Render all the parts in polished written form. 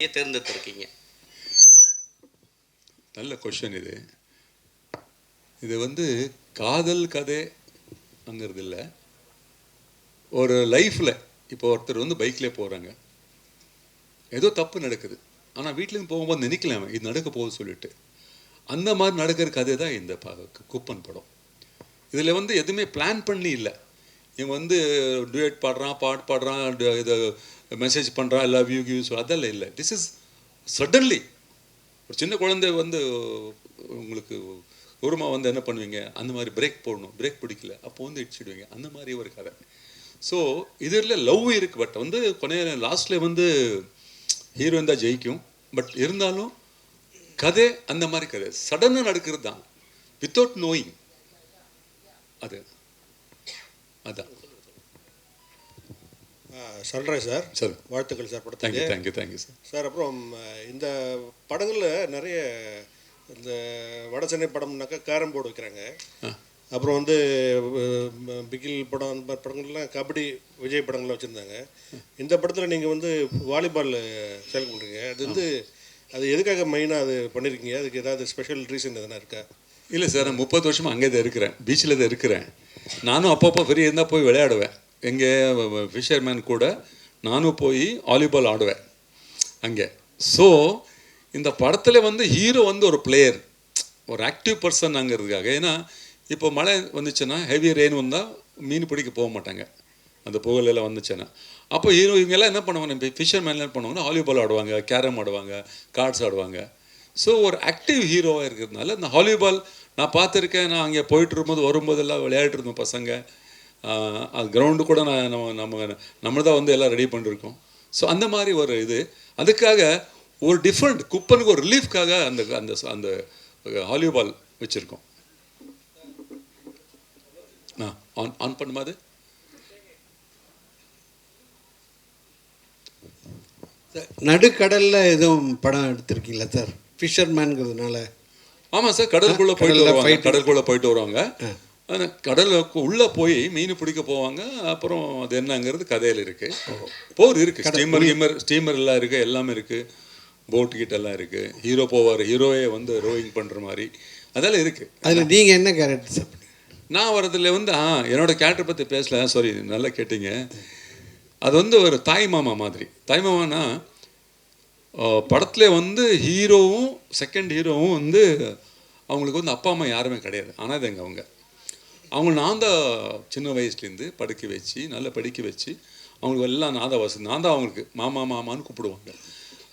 கதையை தேர்ந்தெடுத்திருக்கீங்க? நல்ல கொஷின் இது. இது வந்து காதல் கதைங்கிறது இல்லை, ஒரு லைஃப்பில் இப்போ ஒருத்தர் வந்து பைக்லேயே போகிறாங்க, ஏதோ தப்பு நடக்குது, ஆனால் வீட்லேருந்து போகும்போது நினைக்கலாம் இது நடக்க போகுது சொல்லிட்டு, அந்த மாதிரி நடக்கிற கதை தான் இந்த குப்பன் படம். இதில் வந்து எதுவுமே பிளான் பண்ணி இல்லை. இவன் வந்து டுயட் பாடுறான், பாட்டு பாடுறான், இதை மெசேஜ் பண்ணுறான், லவ் யூ கிவ்ஸ், அதெல்லாம் இல்லை. This is suddenly. ஒரு சின்ன குழந்தை வந்து உங்களுக்கு தூரமாக வந்து என்ன பண்ணுவீங்க, அந்த மாதிரி பிரேக் போடணும், பிரேக் பிடிக்கல அப்போ வந்து இடிச்சிடுவீங்க, அந்த மாதிரி ஒரு கதை. ஸோ இதில் லவ் இருக்குது, பட் வந்து கொனைய லாஸ்ட்டில் வந்து ஹீரோயின் தான் ஜெயிக்கும். பட் இருந்தாலும் கதை அந்த மாதிரி கதை சடனாக நடக்கிறது தான், வித்தவுட் நோயிங். அதான் சொல்கிறேன் சார். சார் வாழ்த்துக்கள் சார் படத்துக்கு. Thank you sir. சார் அப்புறம் இந்த படங்களில் நிறைய இந்த வட சென்னை படம்னாக்கா கேரம் போர்டு வைக்கிறாங்க, அப்புறம் வந்து பிகில் படம், அந்த மாதிரி படங்கள்லாம் கபடி விஜய் படங்கள்லாம் வச்சுருந்தாங்க. இந்த படத்தில் நீங்கள் வந்து வாலிபால் செலக்ட் பண்ணுறீங்க, அது வந்து அது எதுக்காக மெயினாக அது பண்ணியிருக்கீங்க? அதுக்கு ஏதாவது ஸ்பெஷல் ரீசன் எதனா இருக்கா? இல்லை சார், நான் 30 வருஷமாக அங்கே தான் இருக்கிறேன், பீச்சில் தான் இருக்கிறேன். நானும் அப்பப்போ ஃப்ரீ இருந்தால் போய் விளையாடுவேன். எங்கே ஃபிஷர்மேன் கூட நானும் போய் வாலிபால் ஆடுவேன் அங்கே. ஸோ இந்த படத்தில் வந்து ஹீரோ வந்து ஒரு பிளேயர், ஒரு ஆக்டிவ் பர்சன் அங்கிறதுக்காக. ஏன்னா இப்போ மழை வந்துச்சுன்னா, ஹெவி ரெயின் வந்தால் மீன் பிடிக்க போக மாட்டாங்க, அந்த புகழெல்லாம் வந்துச்சுன்னா. அப்போ ஹீரோ இவங்கெல்லாம் என்ன பண்ணுவாங்க, இப்போ ஃபிஷர்மேன்லாம் என்ன பண்ணுவாங்கன்னா வாலிபால் ஆடுவாங்க, கேரம் ஆடுவாங்க, கார்ட்ஸ் ஆடுவாங்க. ஸோ ஒரு ஆக்டிவ் ஹீரோவாக இருக்கிறதுனால இந்த வாலிபால் நான் பார்த்துருக்கேன். நான் அங்கே போயிட்டு இருக்கும்போது வரும்போதெல்லாம் விளையாட்டு இருந்தோம் பசங்க. அது கிரவுண்டு கூட நம்ம தான் வந்து எல்லாம் ரெடி பண்ணிருக்கோம். ஸோ அந்த மாதிரி ஒரு இது, அதுக்காக ஒரு டிஃப்ரெண்ட் குப்பனுக்கு ஒரு ரிலீஃப்காக அந்த அந்த அந்த வாலிபால் வச்சுருக்கோம். ஆன் ஆன் பண்ணுமாது. நடுக்கடலில் எதுவும் படம் எடுத்திருக்கீங்களா சார், ஃபிஷர்மேனுங்கிறதுனால? ஆமாம் சார், கடலுக்குள்ளே போயிட்டு வருவாங்க. ஆனால் கடலுக்கு உள்ளே போய் மீன் பிடிக்க போவாங்க. அப்புறம் அது என்னங்கிறது கதையில் இருக்குது. போர் இருக்குது, ஸ்டீமர் எல்லாம் இருக்குது, எல்லாமே இருக்குது, போட்டு கிட்ட எல்லாம் இருக்குது. ஹீரோ போவார், ஹீரோவே வந்து ரோயிங் பண்ணுற மாதிரி அதெல்லாம் இருக்குது. அதில் நீங்கள் என்ன கேரக்டர் சார்? நான் வரதில் வந்து என்னோடய கேரக்டர் பற்றி பேசல, சாரி, நல்லா கேட்டீங்க. அது வந்து ஒரு தாய் மாமா மாதிரி. தாய் மாமானா படத்தில் வந்து ஹீரோவும் செகண்ட் ஹீரோவும் வந்து அவங்களுக்கு வந்து அப்பா அம்மா யாருமே கிடையாது, அனாதைங்க அவங்க நான் தான் சின்ன வயசுலேருந்து படுக்க வச்சு நல்லா படிக்க வச்சு அவங்களுக்கு எல்லாம் நான் தான் வசதி, நான் தான் அவங்களுக்கு மாமா மாமான்னு கூப்பிடுவாங்க.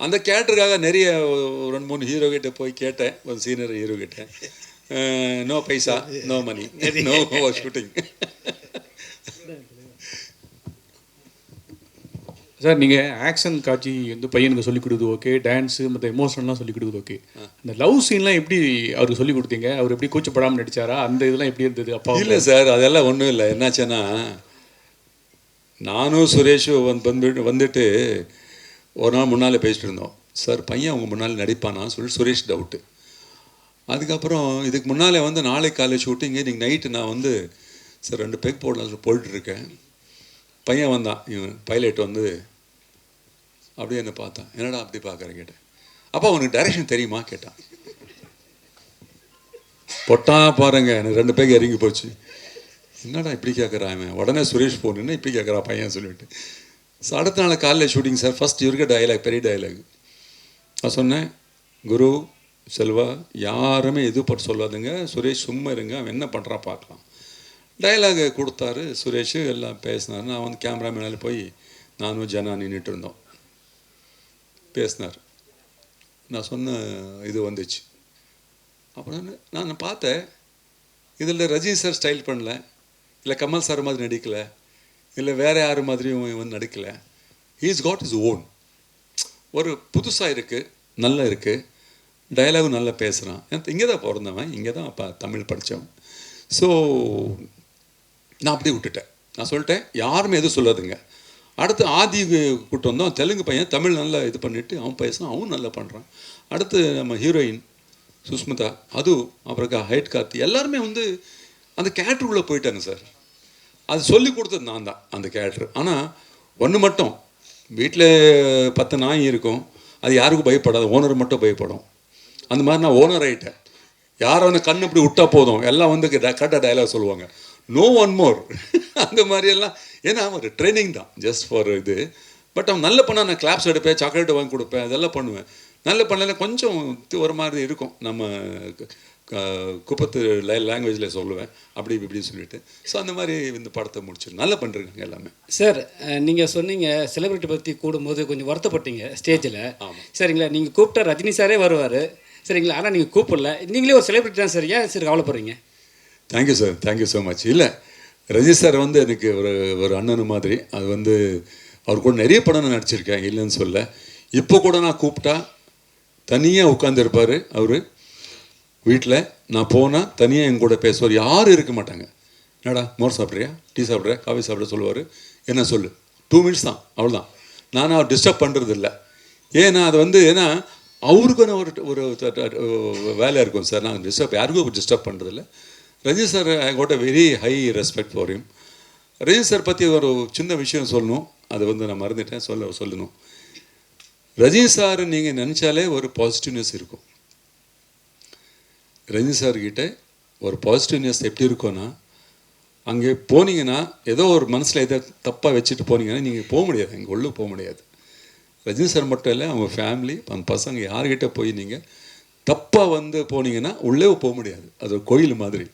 அந்த கேரக்டருக்காக நிறைய 2-3 ஹீரோ கிட்ட போய் கேட்டேன், ஒரு சீனியர் ஹீரோ கிட்ட. No paisa, no money, no shooting. Sir நீங்கள் ஆக்ஷன் காட்சி வந்து பையனுக்கு சொல்லிக் கொடுக்குது ஓகே, டான்ஸு மற்ற எமோஷனல்லாம் சொல்லிக் கொடுக்குது ஓகே, அந்த லவ் சீன்லாம் எப்படி அவருக்கு சொல்லிக் கொடுத்தீங்க? அவர் எப்படி கூச்சப்படாமல் நடித்தாரா? அந்த இதெல்லாம் எப்படி இருந்தது அப்பா? இல்லை சார், அதெல்லாம் ஒன்றும் இல்லை. என்னாச்சுன்னா, நானும் சுரேஷும் வந்துட்டு ஒரு நாள் முன்னால் பேசிட்டு இருந்தோம். சார் பையன் அவங்க முன்னால் நடிப்பானான்னு சொல்லிட்டு சுரேஷ் டவுட்டு. அதுக்கப்புறம் இதுக்கு முன்னால் வந்து நாளைக்கு காலையில் ஷூட்டிங்கு, இன்றைக்கி நைட்டு நான் வந்து சார் 2 பேக் போட்டுருக்கேன். பையன் வந்தான், இவன் பைலட் வந்து அப்படியே என்னை பார்த்தான். என்னடா அப்படி பார்க்குறேன் கேட்டேன். அப்போ அவனுக்கு டைரக்ஷன் தெரியுமா கேட்டான். பொட்டா பாருங்க, எனக்கு 2 பேக் இறங்கி போச்சு. என்னடா இப்படி கேட்குறான் அவன். உடனே சுரேஷ் போகணுன்னா இப்படி கேட்குறான் பையன் சொல்லிவிட்டு. ஸோ அடுத்த நாள் காலையில் ஷூட்டிங் சார். ஃபஸ்ட் இருக்க டைலாக், பெரிய டைலாக். நான் சொன்னேன், குரு செல்வா யாருமே எது பட்டு சொல்லாதுங்க, சுரேஷ் சும்மா இருங்க, அவன் என்ன பண்ணுறான் பார்க்கலாம். டைலாகை கொடுத்தாரு சுரேஷ், எல்லாம் பேசினார். நான் வந்து கேமராமேனால் போய் நானும் ஜனா நின்றுட்டு இருந்தோம், பேசினார். நான் சொன்ன இது வந்துச்சு. அப்புறம் நான் பார்த்தேன், இதில் ரஜினி சார் ஸ்டைல் பண்ணல, இல்லை கமல் சார் மாதிரி நடிக்கலை, இல்லை வேறு யார் மாதிரியும் வந்து நடிக்கலை. He's got his own. ஒரு புதுசாக இருக்குது, நல்லா இருக்குது, டைலாகும் நல்லா பேசுகிறான். இங்கே தான் பிறந்தவன், இங்கே தான் அப்போ தமிழ் படித்தவன். ஸோ நான் அப்படியே விட்டுட்டேன். நான் சொல்லிட்டேன் யாருமே எதுவும் சொல்லாதுங்க. அடுத்து ஆதி கூட்டு வந்தோம், தெலுங்கு பையன், தமிழ் நல்லா இது பண்ணிவிட்டு அவன் பேசுகிறான், அவன் நல்லா பண்ணுறான். அடுத்து நம்ம ஹீரோயின் சுஸ்மிதா, அதுவும் அப்புறம் ஹைட் கார்த்தி, எல்லாருமே வந்து அந்த கேரக்டருக்குள்ளே போயிட்டாங்க சார். அது சொல்லி கொடுத்தது நான் தான் அந்த கேரக்டர். ஆனால் ஒன்று மட்டும், வீட்டில் 10 நாய் இருக்கும், அது யாருக்கும் பயப்படாது, ஓனர் மட்டும் பயப்படும். அந்த மாதிரி நான் ஓனர் ஆகிட்டேன். யாரும் வந்து கண் இப்படி விட்டா போதும், எல்லாம் வந்து கரெக்டாக டயலாக் சொல்லுவாங்க, நோ ஒன் மோர். அந்த மாதிரியெல்லாம் ஏன்னா ஒரு ட்ரைனிங் தான் ஜஸ்ட் ஃபார் இது. பட் அவன் நல்ல பண்ணால் நான் கிளாப்ஸ் எடுப்பேன், சாக்லேட் வாங்கி கொடுப்பேன், அதெல்லாம் பண்ணுவேன். நல்ல பண்ணல கொஞ்சம் ஒரு மாதிரி இருக்கும், நம்ம குப்பத்து லாங்குவேஜில் சொல்லுவேன், அப்படி இப்படி சொல்லிட்டு. ஸோ அந்த மாதிரி இந்த படத்தை முடிச்சு நல்லா பண்ணிருக்காங்க எல்லாமே. சார், நீங்கள் சொன்னீங்க செலிபிரிட்டி பற்றி கூடும்போது கொஞ்சம் வருத்தப்பட்டீங்க ஸ்டேஜில். சரிங்களா, நீங்கள் கூப்பிட்டா ரஜினி சாரே வருவார், சரிங்களா, ஆனால் நீங்கள் கூப்பிடல. நீங்களே ஒரு செலிபிரிட்டி தான் சார், ஏன் சார் கவலைப்படுறீங்க? Thank you sir, thank you so much. இல்லை, ரஜினி சார் வந்து எனக்கு ஒரு அண்ணனு மாதிரி. அது வந்து அவர் கூட நிறைய படம் நான் நடிச்சிருக்கேன், இல்லைன்னு சொல்ல. இப்போ கூட நான் கூப்பிட்டா தனியாக உட்காந்துருப்பார் அவர் வீட்டில். நான் போனால் தனியாக என் கூட பேசுவார், யாரும் இருக்க மாட்டாங்க. என்னடா மோர் சாப்பிட்றியா, டீ சாப்பிட்றியா, காஃபி சாப்பிட்ற சொல்லுவார். என்ன சொல்லு, 2 மினிட்ஸ் தான், அவ்வளோதான். நான் அவர் டிஸ்டர்ப் பண்ணுறது இல்லை. ஏன்னா அது வந்து ஏன்னா அவருக்குன்னு ஒரு வேலை இருக்கும் சார். நான் யாருக்கும் டிஸ்டர்ப் பண்ணுறதில்ல. Rajini sir I got a very high respect for him. Rajini sir பற்றி ஒரு சின்ன விஷயம் சொல்லணும், அதை வந்து நான் மறந்துட்டேன், சொல்லணும். ரஜினி சார் நீங்கள் நினச்சாலே ஒரு பாசிட்டிவ்னஸ் இருக்கும். ரஜினி சார்கிட்ட ஒரு பாசிட்டிவ்னஸ் எப்படி இருக்கும்னா, அங்கே போனீங்கன்னா ஏதோ ஒரு மனசில் எதோ தப்பாக வச்சுட்டு போனீங்கன்னா நீங்கள் போக முடியாது, அங்கே உள்ளே போக முடியாது. ரஜினி சார் மட்டும் இல்லை, அவங்க ஃபேமிலி, அந்த பசங்க யார்கிட்ட போய் நீங்கள் தப்பாக வந்து போனீங்கன்னா உள்ளே போக முடியாது. அது ஒரு கோயில் மாதிரி.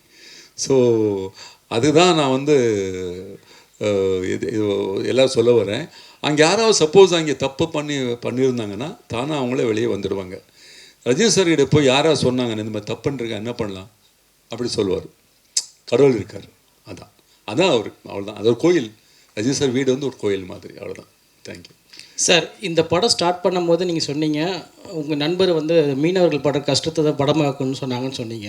ஸோ அதுதான் நான் வந்து எல்லோரும் சொல்ல வரேன். அங்கே யாராவது சப்போஸ் அங்கே தப்பு பண்ணியிருந்தாங்கன்னா தானாக அவங்களே வெளியே வந்துடுவாங்க. ரஜினி சார் கிட்ட போய் யாராவது சொன்னாங்க இந்த மாதிரி தப்புன்றிருக்க என்ன பண்ணலாம் அப்படி சொல்லுவார். கடவுள் இருக்கார், அதான் அவர், அவ்வளோதான். அது ஒரு கோயில். ரஜினி சார் வீடு வந்து ஒரு கோயில் மாதிரி, அவ்வளோதான். Thank you sir. இந்த படம் ஸ்டார்ட் பண்ணும்போது நீங்கள் சொன்னீங்க உங்கள் நண்பர் வந்து மீனவர்கள் படுற கஷ்டத்தை தான் படமாக்கணும்னு சொன்னாங்கன்னு சொன்னீங்க.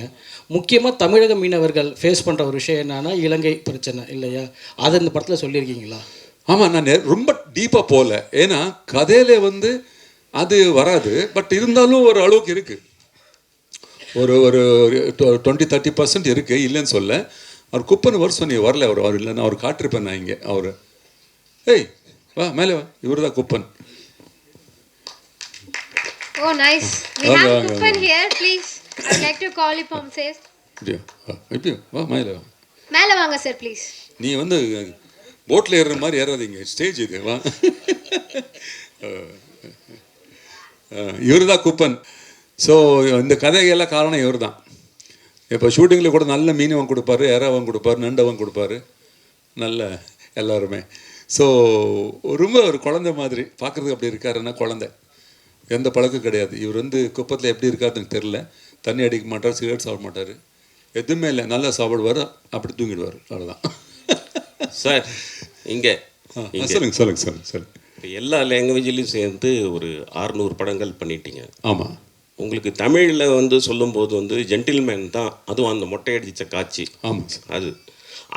முக்கியமாக தமிழக மீனவர்கள் ஃபேஸ் பண்ணுற ஒரு விஷயம் என்னன்னா இலங்கை பிரச்சனை இல்லையா? அதை இந்த படத்தில் சொல்லியிருக்கீங்களா? ஆமாம், நான் ரொம்ப டீப்பாக போகல. ஏன்னா கதையில வந்து அது வராது. பட் இருந்தாலும் ஒரு அளவுக்கு இருக்குது, ஒரு 20-30% இருக்குது, இல்லைன்னு சொல்ல. அவர் குப்பன் வருஷம் நீ வரல, அவர் இல்லைன்னா அவர் காட்டிருப்பேன் நான் இங்கே. அவர் ஏய் வா மேலே வா, இவர் தான் Kuppan. Oh, nice. We have Kupan here, please. I'd like to call you from says. இப்படியோ வா, மேலே வா. மேலே வாங்க சார் ப்ளீஸ். நீ வந்து போட்டில் ஏறுற மாதிரி ஏறாதீங்க, ஸ்டேஜ் இது. வா, இவர் தான் குப்பன். ஸோ இந்த கதைகள்லாம் காரணம் இவர் தான். இப்போ ஷூட்டிங்கில் கூட நல்ல மீனவன் கொடுப்பாரு, ஏறாவன் கொடுப்பாரு, நண்டவன் கொடுப்பாரு, நல்ல எல்லாருமே. ஸோ ரொம்ப ஒரு குழந்தை மாதிரி பார்க்குறதுக்கு அப்படி இருக்காருன்னா குழந்தை, எந்த பழக்கம் கிடையாது. இவர் வந்து குப்பத்தில் எப்படி இருக்காருன்னு தெரில. தண்ணி அடிக்க மாட்டார், சிகரெட் சாப்பிட மாட்டார், எதுவுமே இல்லை. நல்லா சாப்பிடுவார், அப்படி தூங்கிடுவார், அவ்வளோதான். சார் இங்கே சொல்லுங்க. இப்போ எல்லா லாங்குவேஜ்லேயும் சேர்ந்து ஒரு 600 படங்கள் பண்ணிட்டீங்க. ஆமாம். உங்களுக்கு தமிழில் வந்து சொல்லும்போது வந்து ஜென்டில்மேன் தான், அதுவும் அந்த மொட்டை அடித்த காட்சி. ஆமாம் சார். அது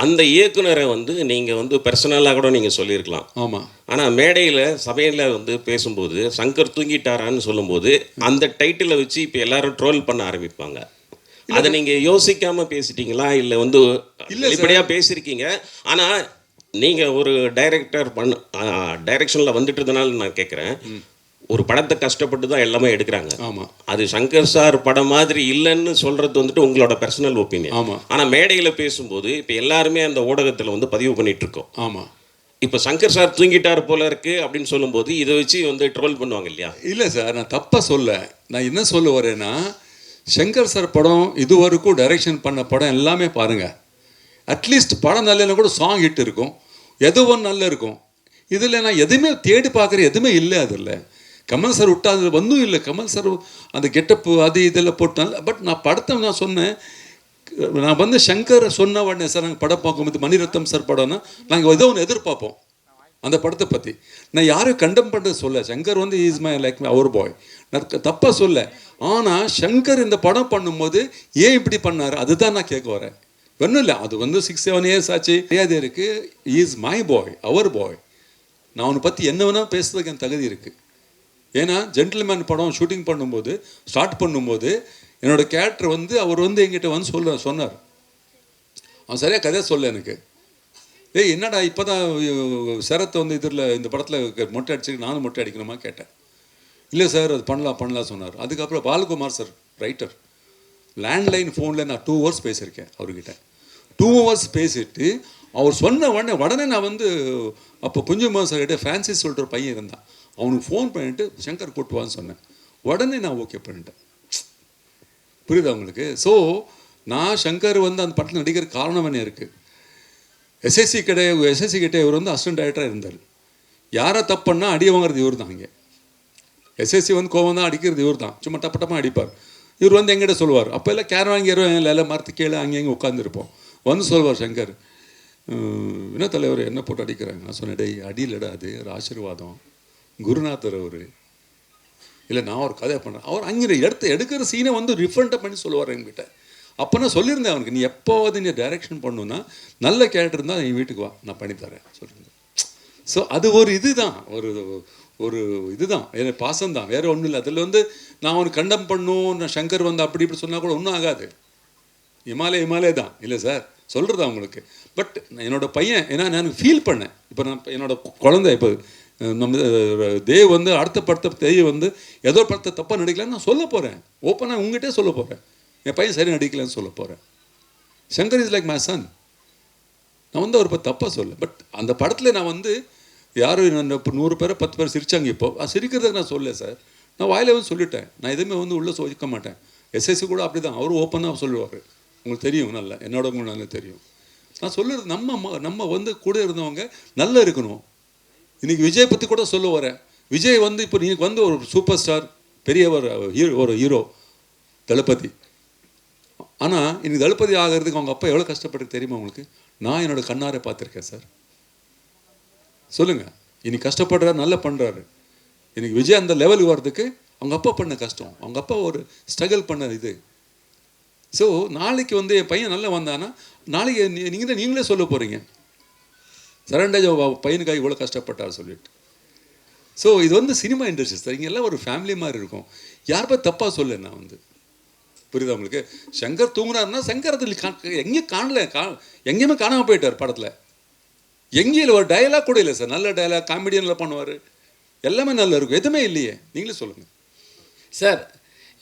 அந்த இயக்குனரை வந்து நீங்கள் வந்து பர்சனலாக கூட நீங்கள் சொல்லியிருக்கலாம். ஆமாம். ஆனால் மேடையில் சபையில் வந்து பேசும்போது சங்கர் தூங்கிட்டாரான்னு சொல்லும்போது அந்த டைட்டிலை வச்சு இப்போ எல்லாரும் ட்ரோல் பண்ண ஆரம்பிப்பாங்க. அதை நீங்கள் யோசிக்காமல் பேசிட்டீங்களா, இல்லை வந்து வெளிப்படையாக பேசியிருக்கீங்க? ஆனால் நீங்கள் ஒரு டைரக்ஷனில் வந்துட்டதுனால நான் கேட்குறேன், ஒரு படத்தை கஷ்டப்பட்டு தான் எல்லாமே எடுக்கிறாங்க. ஆமாம். அது சங்கர் சார் படம் மாதிரி இல்லைன்னு சொல்கிறது வந்துட்டு உங்களோட பர்சனல் ஒப்பீனியன். ஆமாம். ஆனால் மேடையில் பேசும்போது இப்போ எல்லாருமே அந்த ஊடகத்தில் வந்து பதிவு பண்ணிகிட்டு இருக்கோம். ஆமாம். இப்போ சங்கர் சார் தூங்கிட்டார் போல இருக்கு அப்படின்னு சொல்லும்போது இதை வச்சு வந்து ட்ரோல் பண்ணுவாங்க இல்லையா? இல்லை சார், நான் தப்பாக சொல்ல. நான் என்ன சொல்ல வரேன்னா, சங்கர் சார் படம் இது வரைக்கும் டைரக்ஷன் பண்ண படம் எல்லாமே பாருங்கள். அட்லீஸ்ட் படம் நல்ல கூட சாங் ஹிட் இருக்கும், எதோ ஒன்று நல்லா இருக்கும். இதில் நான் எதுவுமே தேடி பார்க்குற எதுவுமே இல்லை. அதில் கமல் சார் விட்டா அது வந்தும் இல்லை. கமல் சார் அந்த கெட்டப்பு அது இதெல்லாம் போட்டாங்க. பட் நான் படத்தை நான் சொன்னேன், நான் வந்து சங்கரை சொன்ன உடனே சார் நாங்கள் படம் பார்க்கும்போது மணிரத்னம் சார் படம்னா நாங்கள் ஏதோ ஒன்று எதிர்பார்ப்போம் அந்த படத்தை பற்றி. நான் யாரும் கண்டம் பண்ணுறது சொல்ல. சங்கர் வந்து இஸ் மை லைக் அவர் பாய், நான் தப்பாக சொல்ல. ஆனால் சங்கர் இந்த படம் பண்ணும்போது ஏன் இப்படி பண்ணார் அதுதான் நான் கேட்க வரேன். ஒன்றும் இல்லை, அது வந்து 6-7 இயர்ஸ் ஆச்சு, மரியாதை இருக்குது. இஸ் மை பாய், அவர் பாய். நான் அவனை பற்றி என்ன வேணால் பேசுறதுக்கு என் தகுதி இருக்குது. ஏன்னா ஜென்டில்மேன் படம் ஷூட்டிங் பண்ணும்போது ஸ்டார்ட் பண்ணும்போது என்னோடய கேரக்டர் வந்து அவர் வந்து எங்கிட்ட வந்து சொன்னார். அவன் சரியாக கதையை சொல்ல எனக்கு. ஏய் என்னடா இப்போ தான் சரத்தை வந்து இதில் இந்த படத்தில் மொட்டை அடிச்சு நானும் மொட்டை அடிக்கணுமா கேட்டேன். இல்லை சார் அது பண்ணலாம் சொன்னார். அதுக்கப்புறம் பாலகுமார் சார் ரைட்டர், லேண்ட்லைன் ஃபோனில் நான் 2 hours பேசியிருக்கேன் அவர்கிட்ட. 2 hours பேசிட்டு அவர் சொன்ன உடனே நான் வந்து அப்போ குஞ்சுமா சார் கிட்டே ஃப்ரான்சிஸ் சொல்லிட்டு ஒரு பையன் இருந்தான், அவனுக்கு ஃபோன் பண்ணிவிட்டு சங்கர் கூட்டுவான்னு சொன்னேன். உடனே நான் ஓகே பண்ணிட்டேன். புரியுதா உங்களுக்கு? ஸோ நான் சங்கர் வந்து அந்த படத்தில் நடிக்கிற காரணம் என்ன இருக்குது, எஸ்எஸ்சி கிட்டே இவர் வந்து அசிஸ்டன்ட் டைரக்டராக இருந்தார். யாரை தப்புன்னா அடி வாங்குறது இவர் தான். இங்கே எஸ்எஸ்சி வந்து கோவம் தான், அடிக்கிறது இவர் தான், சும்மா டப்பட்டமாக அடிப்பார். இவர் வந்து எங்கிட்ட சொல்லுவார், அப்போ எல்லாம் கேர் வாங்கிடுவோம், எல்லாம் மரத்து கீழே அங்கே உட்காந்துருப்போம். வந்து சொல்லுவார் சங்கர், என்ன தலைவர் என்ன போட்டு அடிக்கிறாங்க. நான் சொன்னேன், டேய் அடியிலடா, அது ஒரு ஆசீர்வாதம், குருநாதர் அவர், இல்லை நான் ஒரு கதை பண்ணுறேன். அவர் அங்கே எடுக்கிற சீனை வந்து ரிஃபண்டாக பண்ணி சொல்லுவார் என்கிட்ட. அப்போ நான் சொல்லியிருந்தேன் அவனுக்கு, நீ எப்போவாது நீ டைரக்ஷன் பண்ணணுன்னா நல்ல கேரக்டர் இருந்தால் என் வீட்டுக்கு வா, நான் பண்ணித்தரேன் சொல்லியிருந்தேன். ஸோ அது ஒரு இதுதான், ஒரு இதுதான் எனக்கு பாசம் தான், வேறு ஒன்றும் இல்லை. அதில் வந்து நான் அவனுக்கு கண்டம் பண்ணும், நான் சங்கர் வந்து அப்படி இப்படி சொன்னால் கூட ஒன்றும் ஆகாது. இமாலய தான் இல்லை சார் சொல்கிறது அவங்களுக்கு. பட் என்னோட பையன், ஏன்னா நான் ஃபீல் பண்ணேன். இப்போ நான் என்னோட குழந்தை, இப்போ நம்ம தேவ் வந்து அடுத்த படத்தை தேவ் வந்து ஏதோ படத்தை தப்பாக நடிக்கலான்னு நான் சொல்ல போகிறேன், ஓப்பனாக உங்ககிட்டே சொல்ல போகிறேன். என் பையன் சரி நடிக்கலன்னு சொல்ல போகிறேன். Shankar is like my son. நான் வந்து அவர் இப்போ தப்பாக சொல்ல. பட் அந்த படத்தில் நான் வந்து யாரும் நான் இப்போ 100 பேரை 10 பேர் சிரித்தாங்க. இப்போ சிரிக்கிறதுக்கு நான் சொல்லலை சார், நான் வாயில வந்து சொல்லிட்டேன். நான் எதுவுமே வந்து உள்ளே சொல்லிக்க மாட்டேன். எஸ்எஸ்சி கூட அப்படி தான், அவரும் ஓப்பனாக சொல்லுவார். உங்களுக்கு தெரியும், நல்லா என்னோட உங்களுக்கு நல்லா தெரியும். நான் சொல்லுறது நம்ம வந்து கூட இருந்தவங்க நல்லா இருக்கணும். இன்றைக்கி விஜய் பற்றி கூட சொல்ல வரேன். விஜய் வந்து இப்போ நீங்கள் வந்து ஒரு சூப்பர் ஸ்டார், பெரிய ஒரு ஹீரோ தளபதி. ஆனால் இன்னைக்கு தளபதி ஆகிறதுக்கு அவங்க அப்பா எவ்வளோ கஷ்டப்பட்டு தெரியுமா உங்களுக்கு? நான் என்னோட கண்ணாரை பார்த்துருக்கேன் சார். சொல்லுங்கள், இன்னைக்கு கஷ்டப்படுறாரு, நல்லா பண்ணுறாரு. இன்னைக்கு விஜய் அந்த லெவலுக்கு வர்றதுக்கு அவங்க அப்பா பண்ண கஷ்டம், அவங்க அப்பா ஒரு ஸ்ட்ரகிள் பண்ண இது. ஸோ நாளைக்கு வந்து என் பையன் நல்லா வந்தானா நாளைக்கு நீங்களே சொல்ல போகிறீங்க, சரண்டேஜ் பையனுக்காக இவ்வளோ கஷ்டப்பட்டார் சொல்லிட்டு. ஸோ இது வந்து சினிமா இண்டஸ்ட்ரி சார், இங்கே எல்லாம் ஒரு ஃபேமிலி மாதிரி இருக்கும். யாருப்பா தப்பாக சொல்ல நான் வந்து, புரியுதா உங்களுக்கு? சங்கர் தூங்குனாருன்னா சங்கர் அதில் எங்கேயும் எங்கேயுமே காணாமல் போயிட்டார் படத்தில். எங்கேயும் ஒரு டயலாக் கூட இல்லை சார், நல்ல டயலாக், காமெடியனில் பண்ணுவார், எல்லாமே நல்லா இருக்கும். எதுவுமே இல்லையே, நீங்களே சொல்லுங்கள் சார்.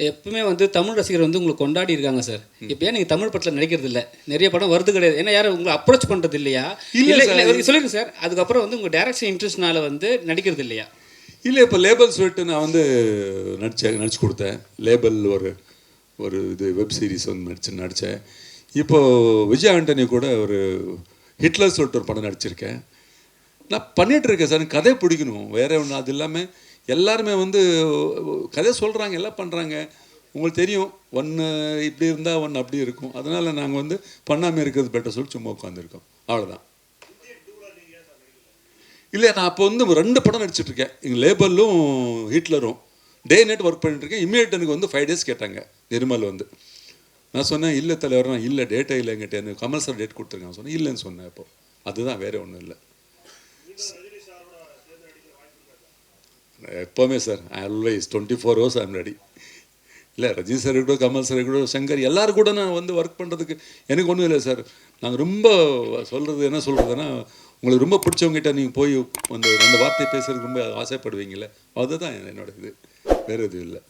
எப்பவுமே வந்து தமிழ் ரசிகர் வந்து உங்களை கொண்டாடி இருக்காங்க சார். இப்போ ஏன் நீங்கள் தமிழ் படத்தில் நடிக்கிறது இல்லை? நிறைய படம் வருது கிடையாது, ஏன்னா யாரும் உங்களை அப்ரோச் பண்ணுறது இல்லையா? இல்லை சொல்லிடுங்க சார். அதுக்கப்புறம் வந்து உங்கள் டைரக்ஷன் இன்ட்ரெஸ்ட்னால வந்து நடிக்கிறது இல்லையா? இல்லை, இப்போ லேபல் சொல்லிட்டு நான் வந்து நடிச்சு கொடுத்தேன். லேபல் ஒரு இது வெப் சீரிஸ் வந்து நடித்தேன். இப்போது விஜய் ஆண்டனி கூட ஒரு ஹிட்லர் சொல்லிட்டு ஒரு படம் நடிச்சிருக்கேன். நான் பண்ணிகிட்ருக்கேன் சார். எனக்கு கதை பிடிக்கணும், வேறு ஒன்று. அது இல்லாமல் எல்லாருமே வந்து கதை சொல்கிறாங்க, எல்லாம் பண்ணுறாங்க. உங்களுக்கு தெரியும், ஒன்று இப்படி இருந்தால் ஒன்று அப்படி இருக்கும். அதனால் நாங்கள் வந்து பண்ணாமல் இருக்கிறது பெட்டர் சொல்லி சும்மா உட்காந்துருக்கோம், அவ்வளோதான். இல்லை, நான் அப்போ வந்து 2 படம் நடிச்சிட்ருக்கேன். எங்கள் லேபலும் ஹிட்லரும் டே நைட் ஒர்க் பண்ணிட்டுருக்கேன். இம்மீடியட் எனக்கு வந்து 5 days கேட்டாங்க நிர்மல் வந்து. நான் சொன்னேன், இல்லை தலைவர், நான் இல்லை டேட்டே இல்லை எங்கிட்ட, எனக்கு கமல் சார் டேட் கொடுத்துருக்கேன் சொன்னேன். இல்லைன்னு சொன்னேன். இப்போ அதுதான், வேறு ஒன்றும் இல்லை. எப்போவுமே sir always 24 hours I'm ready. இல்லை, ரஜினி சார் கூட, கமல் சார் கூட, சங்கர் எல்லாரும் கூட நான் வந்து ஒர்க் பண்ணுறதுக்கு எனக்கு ஒன்றும் இல்லை சார். நாங்கள் ரொம்ப சொல்கிறது என்ன சொல்கிறதுன்னா, உங்களுக்கு ரொம்ப பிடிச்சவங்ககிட்ட நீங்கள் போய் அந்த 2 வார்த்தை பேசுகிறதுக்கு ரொம்ப ஆசைப்படுவீங்களே, அதுதான் என்னோட இது, வேறு எதுவும் இல்லை.